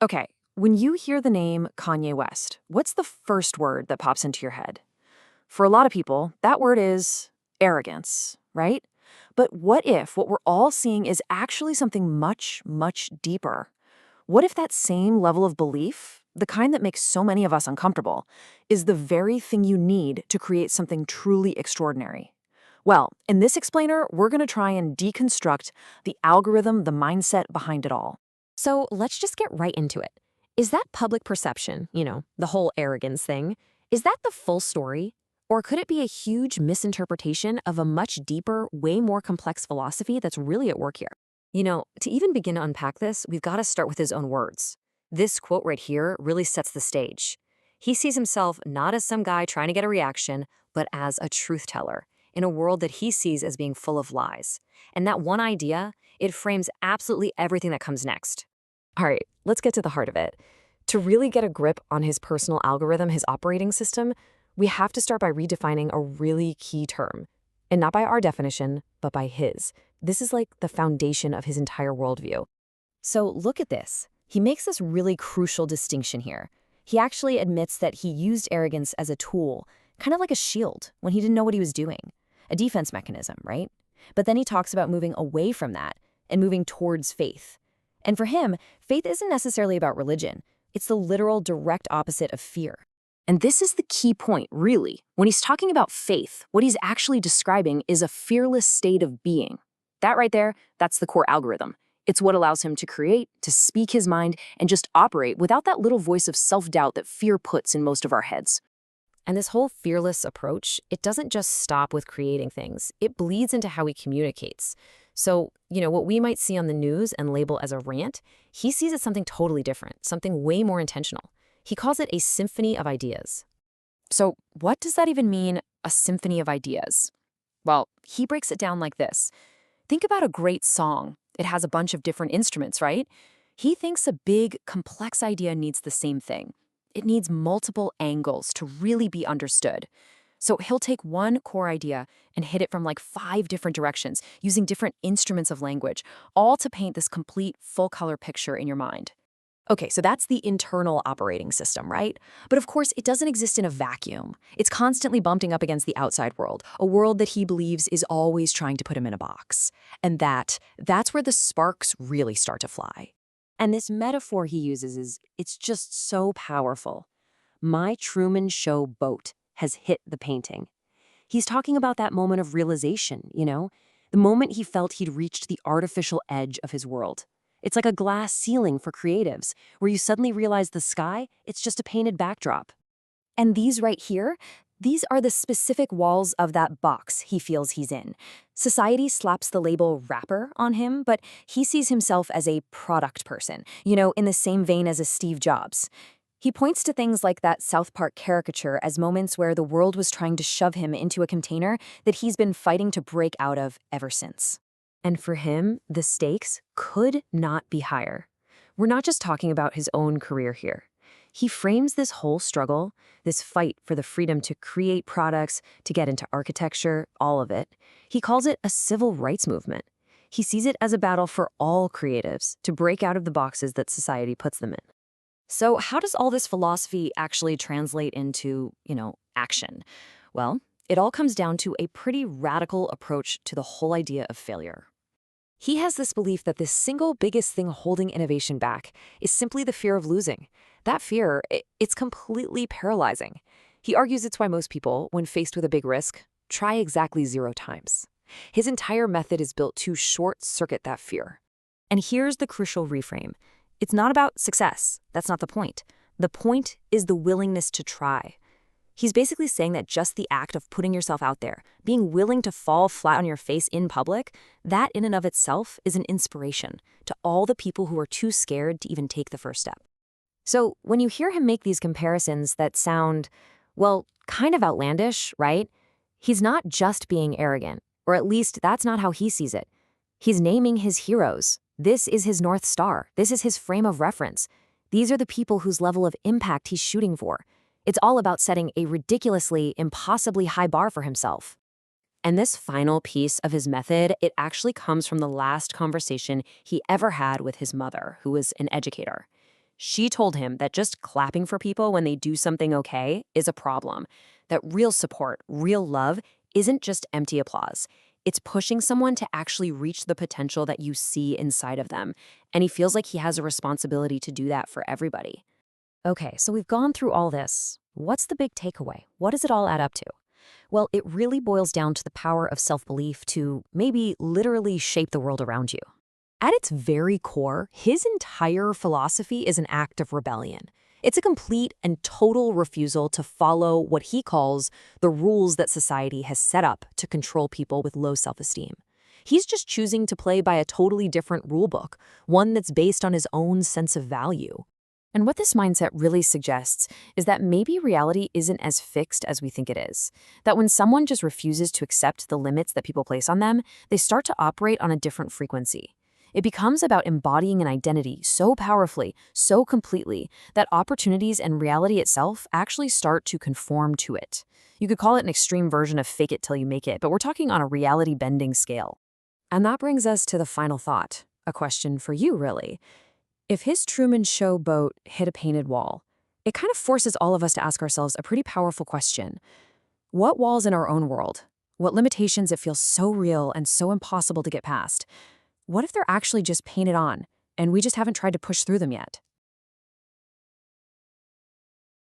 Okay, when you hear the name Kanye West, what's the first word that pops into your head? For a lot of people, that word is arrogance, right? But what if what we're all seeing is actually something much, much deeper? What if that same level of belief, the kind that makes so many of us uncomfortable, is the very thing you need to create something truly extraordinary? Well, in this explainer, we're going to try and deconstruct the algorithm, the mindset behind it all. So let's just get right into it. Is that public perception, the whole arrogance thing, is that the full story? Or could it be a huge misinterpretation of a much deeper, way more complex philosophy that's really at work here? To even begin to unpack this, we've got to start with his own words. This quote right here really sets the stage. He sees himself not as some guy trying to get a reaction, but as a truth teller in a world that he sees as being full of lies. And that one idea, it frames absolutely everything that comes next. All right, let's get to the heart of it. To really get a grip on his personal algorithm, his operating system, we have to start by redefining a really key term. And not by our definition, but by his. This is like the foundation of his entire worldview. So look at this. He makes this really crucial distinction here. He actually admits that he used arrogance as a tool, kind of like a shield, when he didn't know what he was doing. A defense mechanism, right? But then he talks about moving away from that and moving towards faith. And for him, faith isn't necessarily about religion. It's the literal direct opposite of fear. And this is the key point, really. When he's talking about faith, what he's actually describing is a fearless state of being. That right there, that's the core algorithm. It's what allows him to create, to speak his mind, and just operate without that little voice of self-doubt that fear puts in most of our heads. And this whole fearless approach, it doesn't just stop with creating things. It bleeds into how he communicates. So, what we might see on the news and label as a rant, he sees it something totally different, something way more intentional. He calls it a symphony of ideas. So what does that even mean, a symphony of ideas? Well, he breaks it down like this. Think about a great song. It has a bunch of different instruments, right? He thinks a big, complex idea needs the same thing. It needs multiple angles to really be understood. So he'll take one core idea and hit it from like 5 different directions, using different instruments of language, all to paint this complete full-color picture in your mind. Okay, so that's the internal operating system, right? But of course, it doesn't exist in a vacuum. It's constantly bumping up against the outside world, a world that he believes is always trying to put him in a box. And that's where the sparks really start to fly. And this metaphor he uses it's just so powerful. My Truman Show boat has hit the painting. He's talking about that moment of realization, the moment he felt he'd reached the artificial edge of his world. It's like a glass ceiling for creatives, where you suddenly realize the sky, it's just a painted backdrop. And these right here, these are the specific walls of that box he feels he's in. Society slaps the label rapper on him, but he sees himself as a product person, in the same vein as a Steve Jobs. He points to things like that South Park caricature as moments where the world was trying to shove him into a container that he's been fighting to break out of ever since. And for him, the stakes could not be higher. We're not just talking about his own career here. He frames this whole struggle, this fight for the freedom to create products, to get into architecture, all of it. He calls it a civil rights movement. He sees it as a battle for all creatives to break out of the boxes that society puts them in. So how does all this philosophy actually translate into, action? Well, it all comes down to a pretty radical approach to the whole idea of failure. He has this belief that the single biggest thing holding innovation back is simply the fear of losing. That fear, it's completely paralyzing. He argues it's why most people, when faced with a big risk, try exactly 0 times. His entire method is built to short-circuit that fear. And here's the crucial reframe. It's not about success. That's not the point. The point is the willingness to try. He's basically saying that just the act of putting yourself out there, being willing to fall flat on your face in public, that in and of itself is an inspiration to all the people who are too scared to even take the first step. So when you hear him make these comparisons that sound, well, kind of outlandish, right? He's not just being arrogant, or at least that's not how he sees it. He's naming his heroes. This is his North Star. This is his frame of reference. These are the people whose level of impact he's shooting for. It's all about setting a ridiculously, impossibly high bar for himself. And this final piece of his method, it actually comes from the last conversation he ever had with his mother, who was an educator. She told him that just clapping for people when they do something okay is a problem, that real support, real love, isn't just empty applause. It's pushing someone to actually reach the potential that you see inside of them, and he feels like he has a responsibility to do that for everybody. Okay, so we've gone through all this. What's the big takeaway? What does it all add up to? Well, it really boils down to the power of self-belief to maybe literally shape the world around you. At its very core, his entire philosophy is an act of rebellion. It's a complete and total refusal to follow what he calls the rules that society has set up to control people with low self-esteem. He's just choosing to play by a totally different rulebook, one that's based on his own sense of value. And what this mindset really suggests is that maybe reality isn't as fixed as we think it is. That when someone just refuses to accept the limits that people place on them, they start to operate on a different frequency. It becomes about embodying an identity so powerfully, so completely, that opportunities and reality itself actually start to conform to it. You could call it an extreme version of fake it till you make it, but we're talking on a reality-bending scale. And that brings us to the final thought, a question for you, really. If his Truman Show boat hit a painted wall, it kind of forces all of us to ask ourselves a pretty powerful question. What walls in our own world? What limitations it feels so real and so impossible to get past? What if they're actually just painted on, and we just haven't tried to push through them yet?